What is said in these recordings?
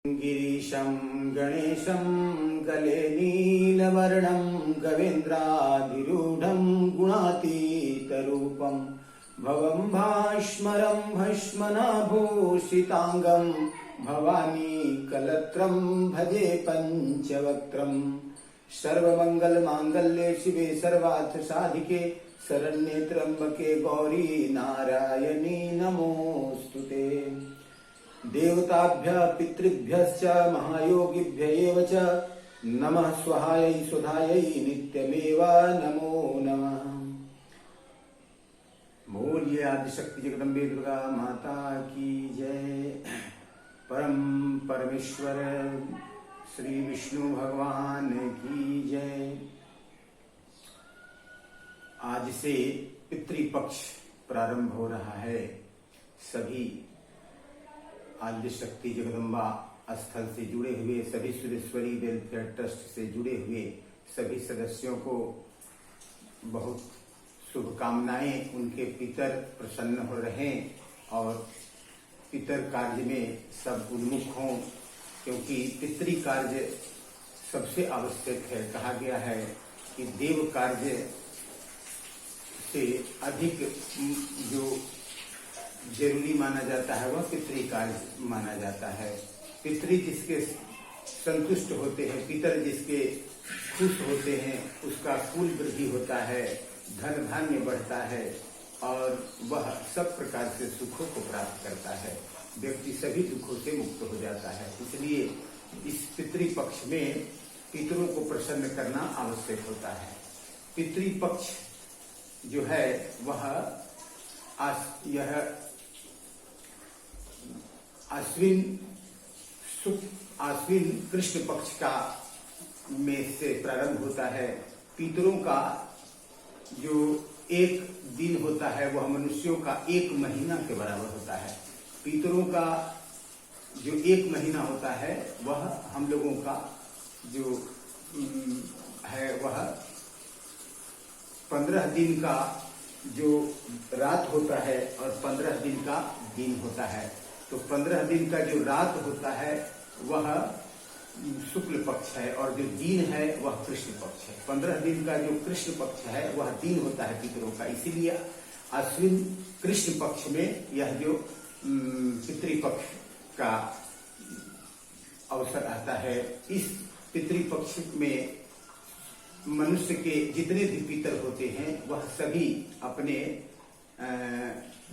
गिरीशं गणेशं कलेनीलवर्णं कवीन्द्राधिरूढं गुणातीतरूपं भवं भास्मरं भस्मनाभूषिताङ्गं भवानी कलत्रं भजे पञ्चवक्त्रं सर्वमङ्गलमाङ्गल्ये शिवे सर्वार्थसाधिके शरण्ये त्र्यम्बके गौरी नारायणी नमोऽस्तुते। देवताभ्यः पितृभ्यश्च महायोगिभ्य एव च नमः स्वाहायै सुधायै नित्यमेव नमो नमः। बोलिए आदिशक्ति जगदम्बे दुर्गा माता की जय। परम परमेश्वर श्री विष्णु भगवान की जय। आज से पितृपक्ष प्रारंभ हो रहा है। सभी आद्य शक्ति जगदम्बा स्थल से जुड़े हुए सभी सुरेश्वरी वेलफेयर ट्रस्ट से जुड़े हुए सभी सदस्यों को बहुत शुभकामनाएं। उनके पितर प्रसन्न हो रहे और पितर कार्य में सब उन्मुख हों, क्योंकि पितृ कार्य सबसे आवश्यक है। कहा गया है कि देव कार्य से अधिक जो जरूरी माना जाता है वह पितृ कार्य माना जाता है। पितृ जिसके संतुष्ट होते हैं, पितर जिसके खुश होते हैं, उसका कुल वृद्धि होता है, धन धान्य बढ़ता है और वह सब प्रकार से सुखों को प्राप्त करता है। व्यक्ति सभी दुखों से मुक्त हो जाता है। इसलिए इस पितृपक्ष में पितरों को प्रसन्न करना आवश्यक होता है। पितृपक्ष जो है वह यह आश्विन कृष्ण पक्ष का में से प्रारंभ होता है। पितरों का जो एक दिन होता है वह मनुष्यों का एक महीना के बराबर होता है। पितरों का जो एक महीना होता है वह हम लोगों का जो है वह 15 दिन का जो रात होता है और 15 दिन का दिन होता है। तो 15 दिन का जो रात होता है वह शुक्ल पक्ष है और जो दिन है वह कृष्ण पक्ष है। 15 दिन का जो कृष्ण पक्ष है वह दिन होता है पितरों का। इसीलिए अश्विन कृष्ण पक्ष में यह जो पितृपक्ष का अवसर आता है। इस पितृपक्ष में मनुष्य के जितने भी पितर होते हैं वह सभी अपने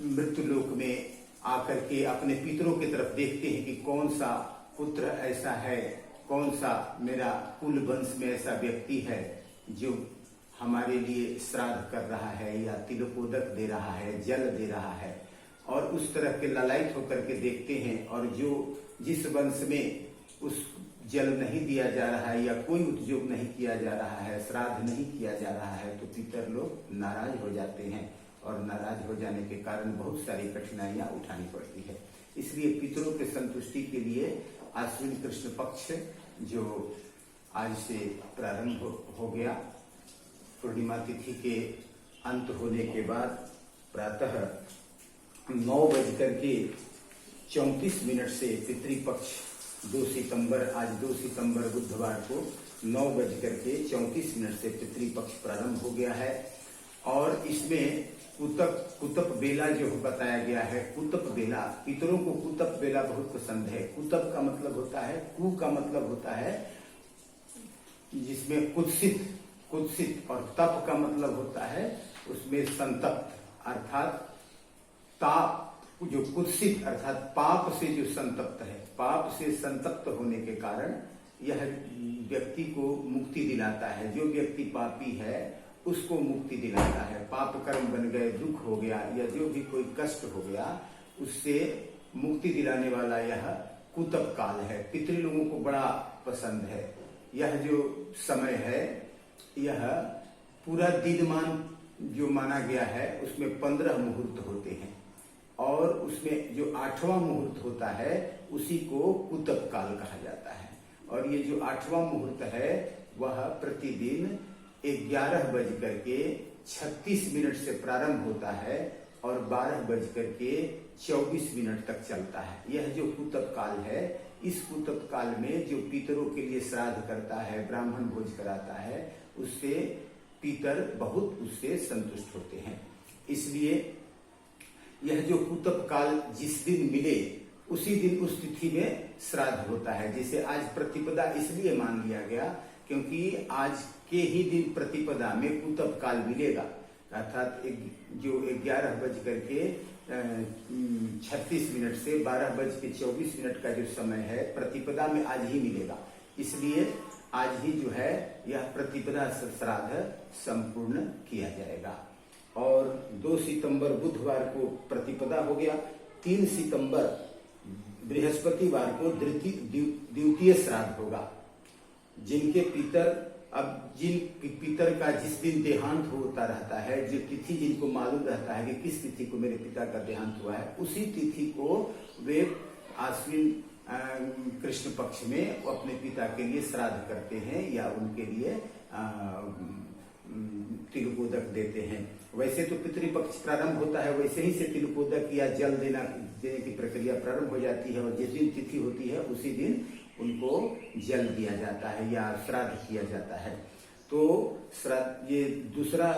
मृत्यु लोक में आकर के अपने पितरों की तरफ देखते हैं कि कौन सा पुत्र ऐसा है, कौन सा मेरा कुल वंश में ऐसा व्यक्ति है जो हमारे लिए श्राद्ध कर रहा है या तिलोपोदक दे रहा है, जल दे रहा है। और उस तरह के ललायित होकर के देखते हैं। और जो जिस वंश में उस जल नहीं दिया जा रहा है या कोई उद्योग नहीं किया जा रहा है, श्राद्ध नहीं किया जा रहा है, तो पितर लोग नाराज हो जाते हैं और नाराज हो जाने के कारण बहुत सारी कठिनाइयां उठानी पड़ती है। इसलिए पितरों के संतुष्टि के लिए आश्विन कृष्ण पक्ष जो आज से प्रारंभ हो गया, पूर्णिमा तिथि के अंत होने के बाद प्रातः 9:34 से पितृपक्ष 2 सितंबर आज 2 सितंबर बुधवार को 9:34 से पितृपक्ष प्रारंभ हो गया है। और इसमें कुतप बेला जो बताया गया है, कुतप बेला, पितरों को कुतप बेला बहुत पसंद है। कुतप का मतलब होता है, कु का मतलब होता है जिसमें कुत्सित और तप का मतलब होता है उसमें संतप्त, अर्थात ताप जो कुत्सित अर्थात पाप से जो संतप्त है, पाप से संतप्त होने के कारण यह व्यक्ति को मुक्ति दिलाता है। जो व्यक्ति पापी है उसको मुक्ति दिलाता है। पाप कर्म बन गए, दुख हो गया या जो भी कोई कष्ट हो गया उससे मुक्ति दिलाने वाला यह कुतप काल है। पितृ लोगों को बड़ा पसंद है। यह जो समय है यह पूरा दिनमान जो माना गया है उसमें 15 मुहूर्त होते हैं और उसमें जो 8वां मुहूर्त होता है उसी को कुतप काल कहा जाता है। और ये जो 8वां मुहूर्त है वह प्रतिदिन 11:36 से प्रारंभ होता है और 12:24 तक चलता है। यह जो कुतप काल है इस कुतप काल में जो पितरों के लिए श्राद्ध करता है, ब्राह्मण भोज कराता है, उससे पितर बहुत उससे संतुष्ट होते हैं। इसलिए यह जो कुतप काल जिस दिन मिले उसी दिन उस तिथि में श्राद्ध होता है। जैसे आज प्रतिपदा इसलिए मान लिया गया क्योंकि आज के ही दिन प्रतिपदा में कुतप काल मिलेगा, अर्थात जो 11:36 से 12:24 का जो समय है प्रतिपदा में आज ही मिलेगा। इसलिए आज ही जो है यह प्रतिपदा श्राद्ध संपूर्ण किया जाएगा। और 2 सितंबर बुधवार को प्रतिपदा हो गया, 3 सितंबर बृहस्पतिवार को द्वितीय श्राद्ध होगा। जिनके पितर जिन पितर का जिस दिन देहांत होता रहता है, जो तिथि जिनको मालूम रहता है कि किस तिथि को मेरे पिता का देहांत हुआ है, उसी तिथि को वे आश्विन कृष्ण पक्ष में अपने पिता के लिए श्राद्ध करते हैं या उनके लिए तिलकोदक देते हैं। वैसे तो पितृपक्ष प्रारंभ होता है, वैसे ही से तिलकोदक या जल देने की प्रक्रिया प्रारंभ हो जाती है और जिस दिन तिथि होती है उसी दिन उनको जल दिया जाता है या श्राद्ध किया जाता है। तो श्राद्ध ये दूसरा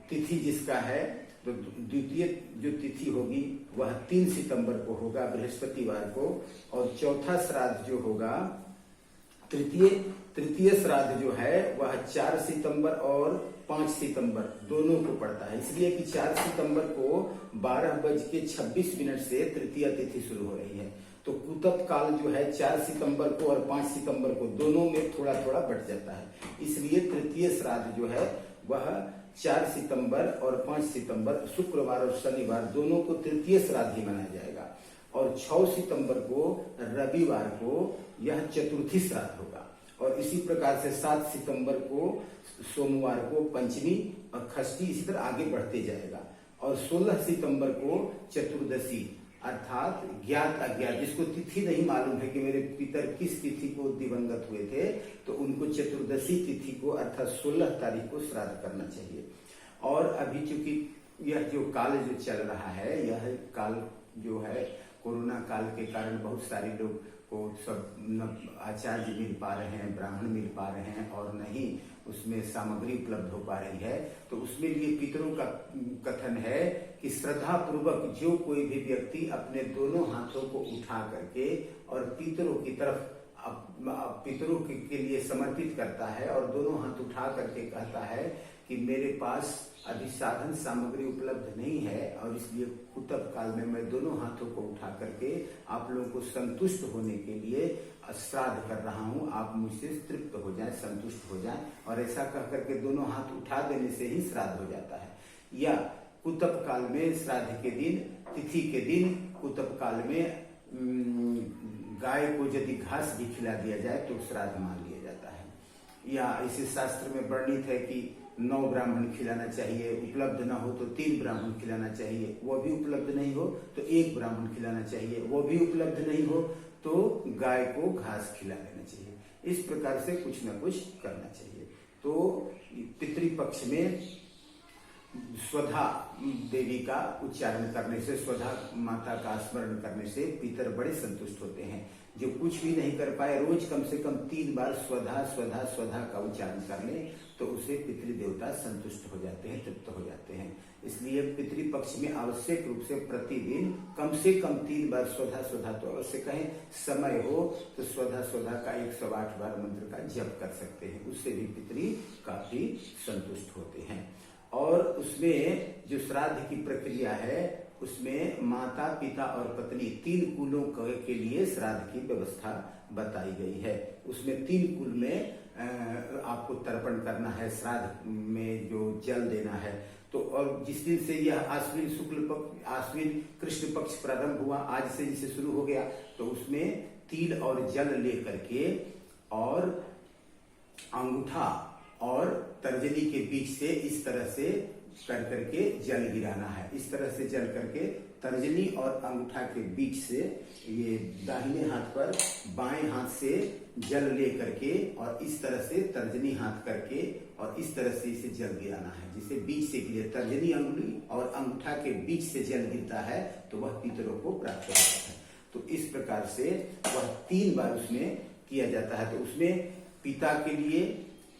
तिथि जिसका है, तो द्वितीय जो तिथि होगी वह 3 सितंबर को होगा बृहस्पतिवार को, और चौथा श्राद्ध जो होगा तृतीय श्राद्ध जो है वह 4 सितंबर और 5 सितंबर दोनों को पड़ता है। इसलिए कि 4 सितंबर को 12:26 से तृतीय तिथि शुरू हो रही है। तो कुतप काल जो है 4 सितंबर को और 5 सितंबर को दोनों में थोड़ा थोड़ा बढ़ जाता है। इसलिए तृतीय श्राद्ध जो है वह 4 सितंबर और 5 सितंबर शुक्रवार और शनिवार दोनों को तृतीय श्राद्ध ही मनाया जाएगा। और 6 सितंबर को रविवार को यह चतुर्थी श्राद्ध होगा। और इसी प्रकार से 7 सितंबर को सोमवार को पंचमी और षष्ठी, इसी तरह आगे बढ़ते जाएगा। और 16 सितंबर को चतुर्दशी, अर्थात ज्ञात अज्ञात, जिसको तिथि नहीं मालूम है कि मेरे पितर किस तिथि को दिवंगत हुए थे, तो उनको चतुर्दशी तिथि को अर्थात 16 तारीख को श्राद्ध करना चाहिए। और अभी चूंकि यह जो काल जो चल रहा है, यह काल जो है कोरोना काल के कारण बहुत सारे लोग को सब न आचार्य मिल पा रहे हैं, ब्राह्मण मिल पा रहे हैं और नहीं उसमें सामग्री उपलब्ध हो पा रही है। तो उसमें लिए पितरों का कथन है कि श्रद्धा पूर्वक जो कोई भी व्यक्ति अपने दोनों हाथों को उठा करके और पितरों की तरफ पितरों के लिए समर्पित करता है और दोनों हाथ उठा करके कहता है कि मेरे पास अभी साधन सामग्री उपलब्ध नहीं है और इसलिए कुतप काल में मैं दोनों हाथों को उठा करके आप लोगों को संतुष्ट होने के लिए श्राद्ध कर रहा हूं, आप मुझसे तृप्त हो जाएं, संतुष्ट हो जाएं। और ऐसा कह करके दोनों हाथ उठा देने से ही श्राद्ध हो जाता है। या कुतप काल में श्राद्ध के दिन, तिथि के दिन कुतप काल में गाय को यदि घास भी खिला दिया जाए तो श्राद्ध मान लिया जाता है। या इसे शास्त्र में वर्णित है कि 9 ब्राह्मण खिलाना चाहिए, उपलब्ध ना हो तो 3 ब्राह्मण खिलाना चाहिए, वो भी उपलब्ध नहीं हो तो 1 ब्राह्मण खिलाना चाहिए, वो भी उपलब्ध नहीं हो तो गाय को घास खिला देना चाहिए। इस प्रकार से कुछ न कुछ करना चाहिए। तो पितृपक्ष में स्वधा देवी का उच्चारण करने से, स्वधा माता का स्मरण करने से पितर बड़े संतुष्ट होते हैं। जो कुछ भी नहीं कर पाए, रोज कम से कम 3 बार स्वधा स्वधा स्वधा का उच्चारण कर ले तो उसे पितृदेवता संतुष्ट हो जाते हैं, तृप्त हो जाते हैं। इसलिए पितृपक्ष में आवश्यक रूप से प्रतिदिन कम से कम 3 बार स्वधा स्वधा तो अवश्य कहें। समय हो तो स्वधा स्वधा का 108 बार मंत्र का जप कर सकते हैं, उससे भी पितृ काफी संतुष्ट होते हैं। और उसमें जो श्राद्ध की प्रक्रिया है उसमें माता, पिता और पत्नी 3 कुलों के लिए श्राद्ध की व्यवस्था बताई गई है। उसमें 3 कुल में आपको तर्पण करना है, श्राद्ध में जो जल देना है। तो और जिस दिन से यह आश्विन कृष्ण पक्ष प्रारंभ हुआ, आज से जिसे शुरू हो गया, तो उसमें तिल और जल ले करके और अंगूठा और तर्जनी के बीच से इस तरह से कर करके जल गिराना है। इस तरह से जल करके तर्जनी और अंगूठा के बीच से ये दाहिने हाथ पर बाएं हाथ से जल ले करके और इस तरह से तर्जनी हाथ करके और इस तरह से इसे जल गिराना है, जिसे बीच से गिरे। तर्जनी अंगुली और अंगूठा के बीच से जल गिरता है तो वह पितरों को प्राप्त होता है। तो इस प्रकार से वह 3 बार उसमें किया जाता है। तो उसमें पिता के लिए,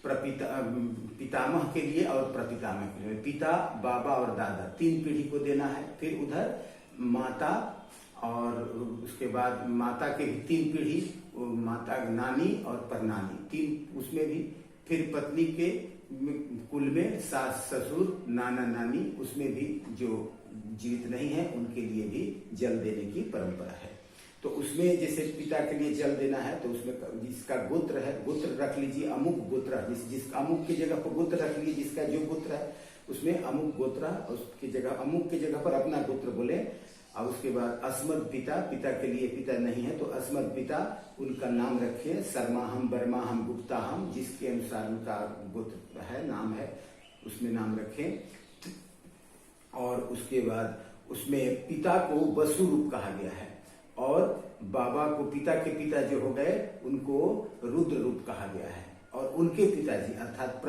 पितामह के लिए और प्रपितामह के लिए, पिता, बाबा और दादा 3 पीढ़ी को देना है। फिर उधर माता और उसके बाद माता के भी 3 पीढ़ी, माता, नानी और परनानी 3 उसमें भी। फिर पत्नी के कुल में सास, ससुर, नाना, नानी, उसमें भी जो जीवित नहीं है उनके लिए भी जल देने की परंपरा है। तो उसमें जैसे पिता के लिए जल देना है तो उसमें जिसका गोत्र है, गोत्र रख लीजिए, अमुक गोत्र, जिस अमुक की जगह पर गोत्र रख लीजिए, जिसका जो गोत्र है उसमें अमुक गोत्र, उसकी जगह अमुक की जगह पर अपना गोत्र बोले। और उसके बाद अस्मद पिता, पिता के लिए पिता नहीं है तो अस्मद पिता, उनका नाम रखें, शर्माहम, बर्माहम, गुप्ताहम, जिसके अनुसार उनका गोत्र है, नाम है, उसमें नाम रखें। और उसके बाद उसमें पिता को वसु रूप कहा गया है और बाबा को, पिता के पिता जो हो गए उनको रुद्र रूप कहा गया है। और उनके पिताजी अर्थात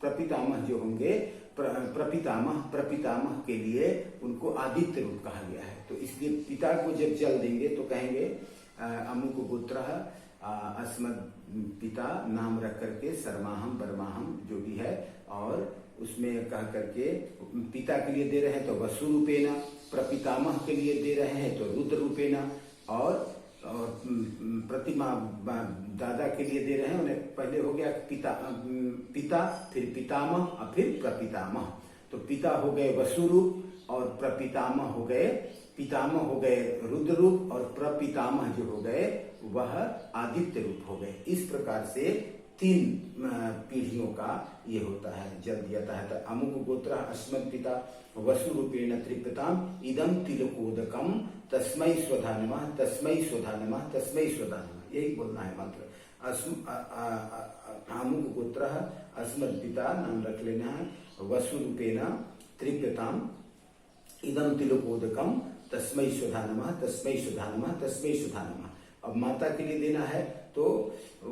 प्रपितामह जो होंगे, प्रपितामह के लिए उनको आदित्य रूप कहा गया है। तो इसलिए पिता को जब जल देंगे तो कहेंगे अमुक गोत्र, अस्मद पिता, नाम रख करके शर्माहम, बर्माहम जो भी है, और उसमें कह करके पिता के लिए दे रहे हैं तो वसु रूपेण, प्रपितामह के लिए दे रहे हैं तो रुद्र रूपेण, और प्रतिमा दादा के लिए दे रहे हैं, उन्हें पहले हो गया पिता, फिर पितामह और फिर प्रपितामह। तो पिता हो गए वसु रूप और प्रपितामह हो गए, पितामह हो गए रुद्र रूप और प्रपितामह जो हो गए वह आदित्य रूप हो गए। इस प्रकार से 3 पीढ़ियों का ये होता है, जल दिया जाता है। तो अमुक गोत्र अस्मद पिता वसु रूपेण त्रिपिताम इदम तिलकोदकम तस्मै स्वधा नमः, तस्मै स्वधा नमः, तस्मै स्वधा नमः, यही बोलना है मंत्र। अमुक गोत्र अस्मद पिता, नाम रख लेना है, वसु रूपेण त्रिपिताम इदम तिलकोदकम तस्मै स्वधा नमः, तस्मै स्वधा नमः, तस्मै स्वधा नमः। अब माता के लिए देना है तो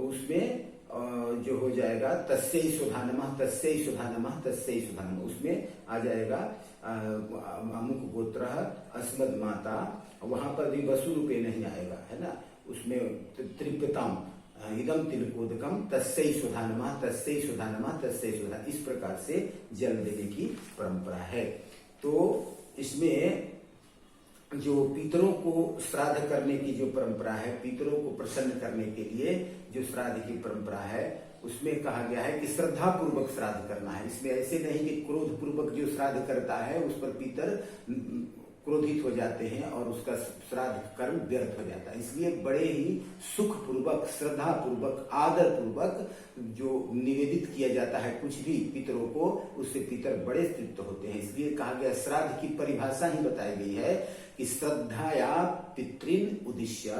उसमें जो हो जाएगा तस्यै स्वधा नमः, तस्यै स्वधा नमः, तस्यै स्वधा नमः, उसमें आ जाएगा अमुक गोत्र अस्मद माता, वहां पर भी वसु रूपे नहीं आएगा, है ना, उसमें त्रिपिताम इदम तिलकोदकम तस्यै स्वधा नमः, तस्यै स्वधा नमः, तस्यै स्वधा, इस प्रकार से जल देने की परंपरा है। तो इसमें जो पितरों को श्राद्ध करने की जो परंपरा है, पितरों को प्रसन्न करने के लिए जो श्राद्ध की परंपरा है, उसमें कहा गया है कि श्रद्धा पूर्वक श्राद्ध करना है। इसमें ऐसे नहीं कि क्रोध पूर्वक जो श्राद्ध करता है उस पर पितर क्रोधित हो जाते हैं और उसका श्राद्ध कर्म व्यर्थ हो जाता है। इसलिए बड़े ही सुख पूर्वक, श्रद्धा पूर्वक, आदर पूर्वक जो निवेदित किया जाता है कुछ भी पितरों को, उससे पितर बड़े तृप्त होते हैं। इसलिए कहा गया, श्राद्ध की परिभाषा ही बताई गई है कि श्रद्धाया पितृन उद्देश्य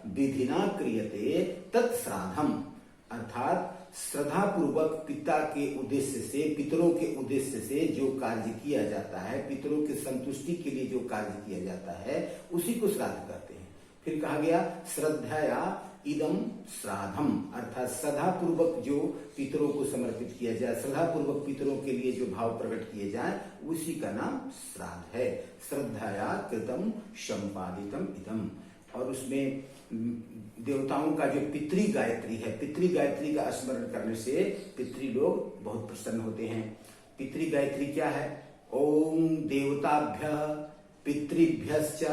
विधिना क्रियते तत्श्राद्धम, अर्थात श्रद्धा पूर्वक पिता के उद्देश्य से, पितरों के उद्देश्य से जो कार्य किया जाता है, पितरों की संतुष्टि के लिए जो कार्य किया जाता है उसी को श्राद्ध कहते हैं। फिर कहा गया श्रद्धाया इदम श्राद्धम, अर्थात श्रद्धा पूर्वक जो पितरों को समर्पित किया जाए, श्रद्धा पूर्वक पितरों के लिए जो भाव प्रकट किए जाए उसी का नाम श्राद्ध है। श्रद्धाया कृतम संपादितम इदम। और उसमें देवताओं का जो पितृ गायत्री है, पितृ गायत्री का स्मरण करने से पितृ लोग बहुत प्रसन्न होते हैं। पितृ गायत्री क्या है? ओम देवताभ्य पितृभ्यश्च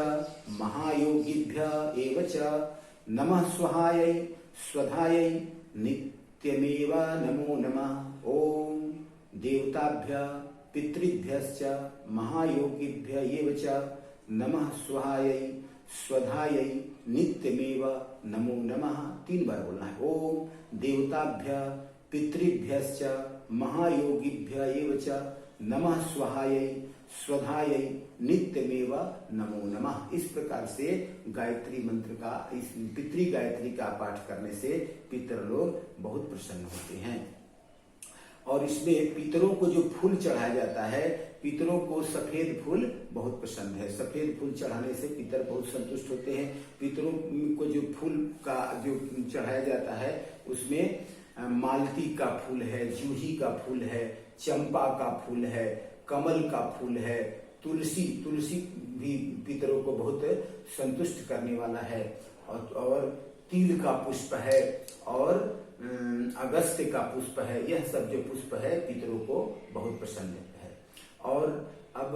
महायोगिभ्य एव च नमः स्वाहायै स्वधायै नित्यमेव नमो नमः। ओम देवताभ्य पितृभ्यश्च महायोगिभ्य एव च नमः स्वाहायै स्वधायै नित्यमेव नमो नमः। 3 बार बोलना है। ओम देवताभ्य पितृभ्यश्च महायोगिभ्य एव च नमः स्वाहायै स्वधायै नित्यमेव नमो नमः। इस प्रकार से गायत्री मंत्र का, इस पितृ गायत्री का पाठ करने से पितर लोग बहुत प्रसन्न होते हैं। और इसमें पितरों को जो फूल चढ़ाया जाता है, पितरों को सफेद फूल बहुत पसंद है। सफेद फूल चढ़ाने से पितर बहुत संतुष्ट होते हैं। पितरों को जो फूल का जो चढ़ाया जाता है उसमें मालती का फूल है, जूही का फूल है, चंपा का फूल है, कमल का फूल है, तुलसी तुलसी भी पितरों को बहुत संतुष्ट करने वाला है, और तिल का पुष्प है, और अगस्त्य का पुष्प है। यह सब जो पुष्प है पितरों को बहुत प्रसन्न है। और अब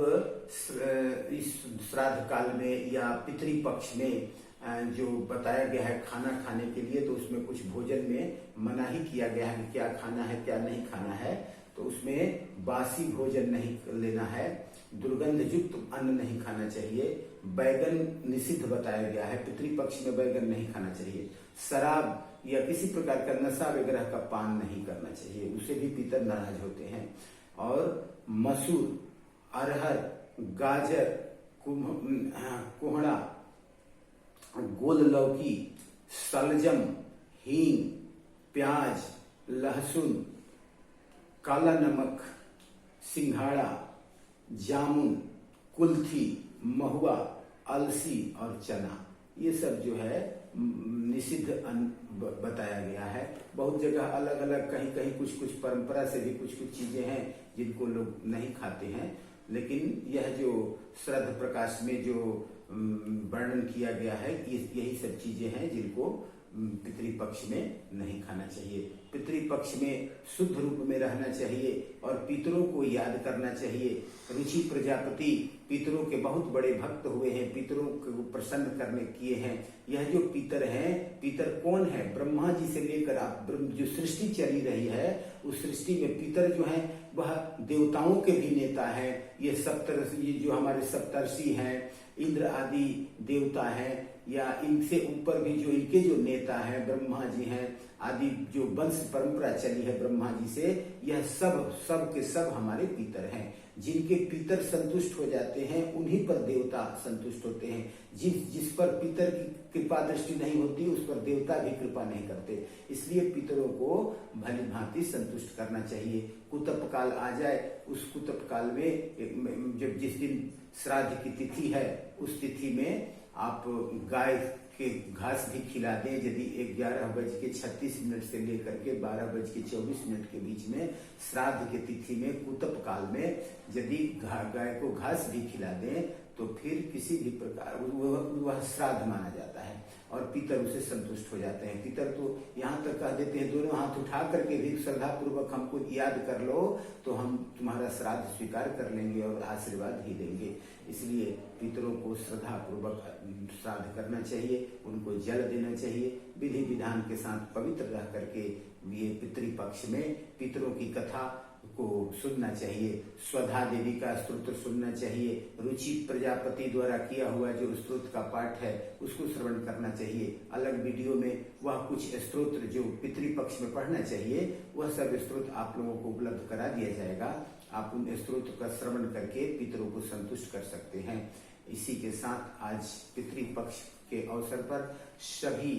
इस श्राद्ध काल में या पितृपक्ष में जो बताया गया है खाना खाने के लिए, तो उसमें कुछ भोजन में मना ही किया गया है, क्या खाना है क्या नहीं खाना है। तो उसमें बासी भोजन नहीं लेना है, दुर्गंध युक्त अन्न नहीं खाना चाहिए, बैगन निषिद्ध बताया गया है, पितृपक्ष में बैगन नहीं खाना चाहिए, शराब या किसी प्रकार का नशा वगैरह का पान नहीं करना चाहिए, उससे भी पितर नाराज होते हैं। और मसूर, अरहर, गाजर, कोहड़ा, गोल लौकी, सलजम, हींग, प्याज, लहसुन, काला नमक, सिंघाड़ा, जामुन, कुल्थी, महुआ, अलसी और चना, ये सब जो है निषिद्ध अन्न बताया गया है। बहुत जगह अलग अलग, कहीं कहीं कुछ कुछ परंपरा से भी कुछ कुछ चीजें हैं जिनको लोग नहीं खाते हैं, लेकिन यह जो श्राद्ध प्रकाश में जो वर्णन किया गया है, यही सब चीजें हैं जिनको पितृपक्ष में नहीं खाना चाहिए। पितृपक्ष में शुद्ध रूप में रहना चाहिए और पितरों को याद करना चाहिए। रुचि प्रजापति पितरों के बहुत बड़े भक्त हुए हैं, पितरों को प्रसन्न करने किए हैं। यह जो पितर हैं, पितर कौन है? ब्रह्मा जी से लेकर आप जो सृष्टि चली रही है, उस सृष्टि में पितर जो है वह देवताओं के भी नेता है। ये जो हमारे सप्तर्षि हैं, इंद्र आदि देवता हैं, या इनसे ऊपर भी जो इनके जो नेता हैं ब्रह्मा जी हैं, आदि जो वंश परंपरा चली है ब्रह्मा जी से, यह सब के सब हमारे पितर हैं। जिनके पितर संतुष्ट हो जाते हैं उन्हीं पर देवता संतुष्ट होते हैं। जिस पर पितर की कृपा दृष्टि नहीं होती उस पर देवता भी कृपा नहीं करते। इसलिए पितरों को भली भांति संतुष्ट करना चाहिए। कुतप काल आ जाए, उस कुतप काल में जब जिस दिन श्राद्ध की तिथि है, उस तिथि में आप गाय के घास भी खिला दें। यदि 11:36 से लेकर के 12:24 के बीच में श्राद्ध के तिथि में कुतप काल में यदि गाय को घास भी खिला दें तो फिर किसी भी प्रकार वह श्राद्ध माना जाता है और पितर उसे संतुष्ट हो जाते हैं। पितर तो यहाँ तक कह देते हैं, दोनों हाथ उठा करके भी श्रद्धा पूर्वक हमको याद कर लो तो हम तुम्हारा श्राद्ध स्वीकार कर लेंगे और आशीर्वाद ही देंगे। इसलिए पितरों को श्रद्धा पूर्वक श्राद्ध करना चाहिए, उनको जल देना चाहिए, विधि विधान के साथ पवित्र रह करके ये पितृपक्ष में पितरों की कथा को सुनना चाहिए। स्वधा देवी का स्तोत्र सुनना चाहिए। रुचि प्रजापति द्वारा किया हुआ जो स्तोत्र का पाठ है उसको श्रवण करना चाहिए। अलग वीडियो में वह कुछ स्तोत्र जो पितृपक्ष में पढ़ना चाहिए वह सब स्तोत्र आप लोगों को उपलब्ध करा दिया जाएगा। आप उन स्तोत्र का श्रवण करके पितरों को संतुष्ट कर सकते हैं। इसी के साथ आज पितृपक्ष के अवसर पर सभी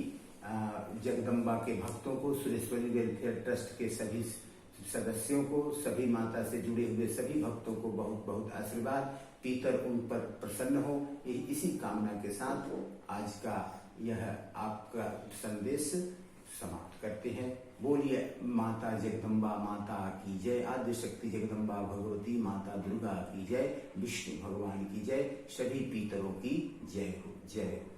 जगदम्बा के भक्तों को, सुरेश्वरी वेलफेयर ट्रस्ट के सभी सदस्यों को, सभी माता से जुड़े हुए सभी भक्तों को बहुत बहुत आशीर्वाद, पितर उन पर प्रसन्न हो, इसी कामना के साथ आज का यह आपका संदेश समाप्त करते हैं। बोलिए माता जगदम्बा माता की जय, आद्य शक्ति जगदम्बा भगवती माता दुर्गा की जय, विष्णु भगवान की जय, सभी पितरों की जय हो, जय हो।